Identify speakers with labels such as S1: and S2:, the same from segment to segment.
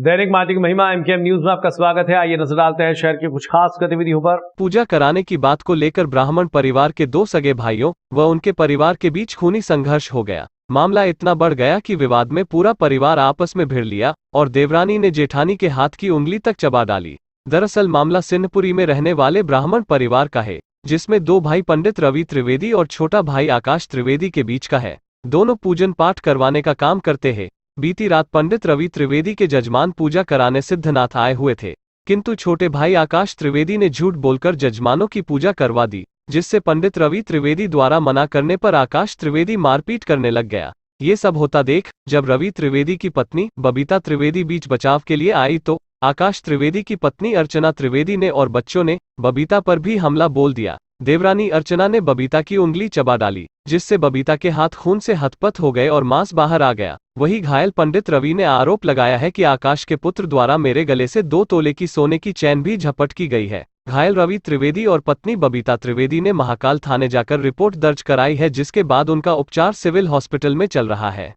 S1: दैनिक माटी की महिमा एमकेएम न्यूज में आपका स्वागत है। आइए नजर डालते हैं शहर की कुछ खास गतिविधियों पर।
S2: पूजा कराने की बात को लेकर ब्राह्मण परिवार के दो सगे भाइयों व उनके परिवार के बीच खूनी संघर्ष हो गया। मामला इतना बढ़ गया कि विवाद में पूरा परिवार आपस में भिड़ लिया और देवरानी ने जेठानी के हाथ की उंगली तक चबा डाली। दरअसल मामला सिन्हपुरी में रहने वाले ब्राह्मण परिवार का है, जिसमें दो भाई पंडित रवि त्रिवेदी और छोटा भाई आकाश त्रिवेदी के बीच का है। दोनों पूजन पाठ करवाने का काम करते हैं। बीती रात पंडित रवि त्रिवेदी के जजमान पूजा कराने सिद्धनाथ आए हुए थे, किंतु छोटे भाई आकाश त्रिवेदी ने झूठ बोलकर जजमानों की पूजा करवा दी, जिससे पंडित रवि त्रिवेदी द्वारा मना करने पर आकाश त्रिवेदी मारपीट करने लग गया। ये सब होता देख जब रवि त्रिवेदी की पत्नी बबीता त्रिवेदी बीच बचाव के लिए आई तो आकाश त्रिवेदी की पत्नी अर्चना त्रिवेदी ने और बच्चों ने बबीता पर भी हमला बोल दिया। देवरानी अर्चना ने बबीता की उंगली चबा डाली, जिससे बबीता के हाथ खून से हथपथ हो गए और मांस बाहर आ गया। वही घायल पंडित रवि ने आरोप लगाया है कि आकाश के पुत्र द्वारा मेरे गले से 2 तोले की सोने की चैन भी झपट की गई है। घायल रवि त्रिवेदी और पत्नी बबीता त्रिवेदी ने महाकाल थाने जाकर रिपोर्ट दर्ज कराई है, जिसके बाद उनका उपचार सिविल हॉस्पिटल में चल रहा है।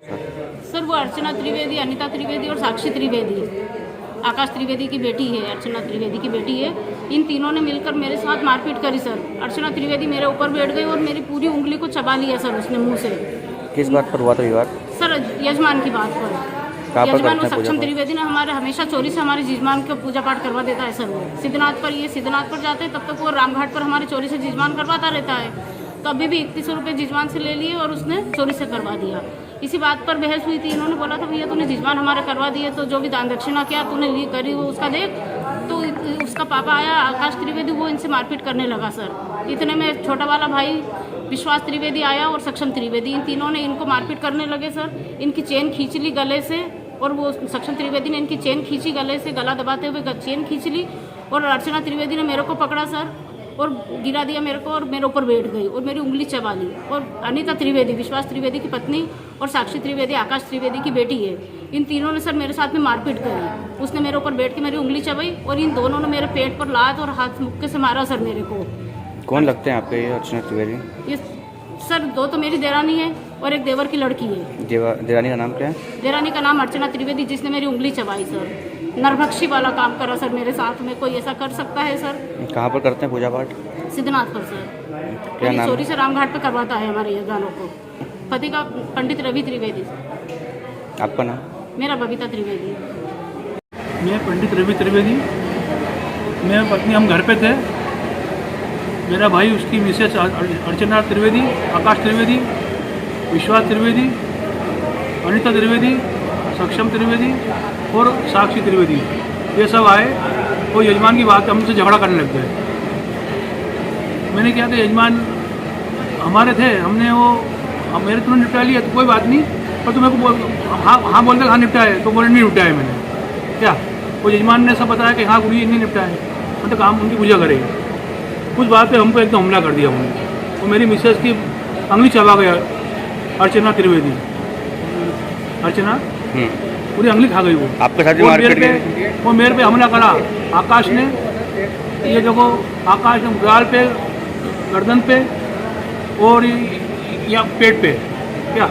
S3: सर वो अर्चना त्रिवेदी, अनिता त्रिवेदी और साक्षी त्रिवेदी आकाश त्रिवेदी की बेटी है, अर्चना त्रिवेदी की बेटी है। इन तीनों ने मिलकर मेरे साथ मारपीट करी सर। अर्चना त्रिवेदी मेरे ऊपर बैठ गई और मेरी पूरी उंगली को चबा लिया सर उसने मुंह से।
S4: किस बात पर हुआ था विवाद?
S3: सर यजमान की बात पर। यजमान वो सक्षम त्रिवेदी ने हमारे हमेशा चोरी से हमारे यजमान को पूजा पाठ करवा देता है सर। वो सिद्धनाथ पर जाते हैं, तब तक वो रामघाट पर हमारे चोरी से यजमान करवाता रहता है। तो अभी भी 3100 रुपये यजमान से ले लिए और उसने चोरी से करवा दिया। इसी बात पर बहस हुई थी। इन्होंने बोला था भैया तूने यजमान हमारे करवा दिए, तो जो भी दान दक्षिणा क्या तूने ली करी वो उसका देख। तो उसका पापा आया आकाश त्रिवेदी, वो इनसे मारपीट करने लगा सर। इतने में छोटा वाला भाई विश्वास त्रिवेदी आया और सक्षम त्रिवेदी, इन तीनों ने इनको मारपीट करने लगे सर। इनकी चेन खींच ली गले से और वो सक्षम त्रिवेदी ने इनकी चेन खींची गले से, गला दबाते हुए चेन खींच ली। और अर्चना त्रिवेदी ने मेरे को पकड़ा सर और गिरा दिया मेरे को और मेरे ऊपर बैठ गई और मेरी उंगली चबा ली। और अनिता त्रिवेदी विश्वास त्रिवेदी की पत्नी और साक्षी त्रिवेदी आकाश त्रिवेदी की बेटी है। इन तीनों ने सर मेरे साथ में मारपीट करी। उसने मेरे ऊपर बैठ के मेरी उंगली चबाई और इन दोनों ने मेरे पेट पर लात और हाथ मुक्के से मारा सर मेरे को।
S4: कौन लगते हैं आपके ये अर्चना त्रिवेदी?
S3: ये सर 2 तो मेरी देरानी है और एक देवर की लड़की है।
S4: देरानी का नाम क्या है?
S3: देरानी का नाम अर्चना त्रिवेदी, जिसने मेरी उंगली चबाई सर। नरभक्षी वाला काम करा सर मेरे साथ में। कोई ऐसा कर सकता है सर?
S4: कहाँ पर करते हैं पूजा पाठ?
S3: सिद्धनाथ पर सर।
S4: क्या नाम?
S3: चोरी से रामघाट पे करवाता है हमारे यजमानों को। पति का पंडित रवि त्रिवेदी।
S4: आपका नाम?
S3: मेरा बबीता त्रिवेदी।
S5: मैं पंडित रवि त्रिवेदी, मैं पत्नी, हम घर पे थे। मेरा भाई, उसकी मिसेस अर्चना त्रिवेदी, आकाश त्रिवेदी, विश्वास त्रिवेदी, अनिता त्रिवेदी, सक्षम त्रिवेदी और साक्षी त्रिवेदी, ये सब आए और यजमान की बात हमसे झगड़ा करने लग गए। मैंने क्या था, यजमान हमारे थे, हमने वो मेरे तुमने निपटा लिया तो कोई बात नहीं, पर तुम्हें को हाँ बोलते हाँ निपटाए, तो बोले नहीं निपटाए मैंने। क्या वो यजमान ने सब बताया कि हाँ गुड़ी नहीं निपटाए, मतलब काम उनकी पूजा करेगी। उस बात पे हमको एकदम हमला कर दिया उन्होंने। वो मेरी मिसेस की उंगली चबा गया त्रिवेदी, अर्चना पूरी उंगली खा गई। वो
S4: आपके साथ
S5: वो मेरे पे हमला करा आकाश ने। ये देखो, आकाश ने गाल पे, गर्दन पे और या पेट पे क्या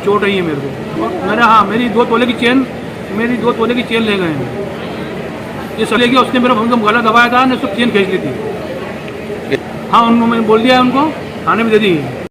S5: चोट आई है मेरे को। और मेरा मेरी 2 तोले की चेन ले गए हैं। ये सब लेके उसने मेरा गला दबाया था, ने उसको चेन खींच ली थी। हाँ, उनको मैंने बोल दिया है, उनको थाने में दे दी।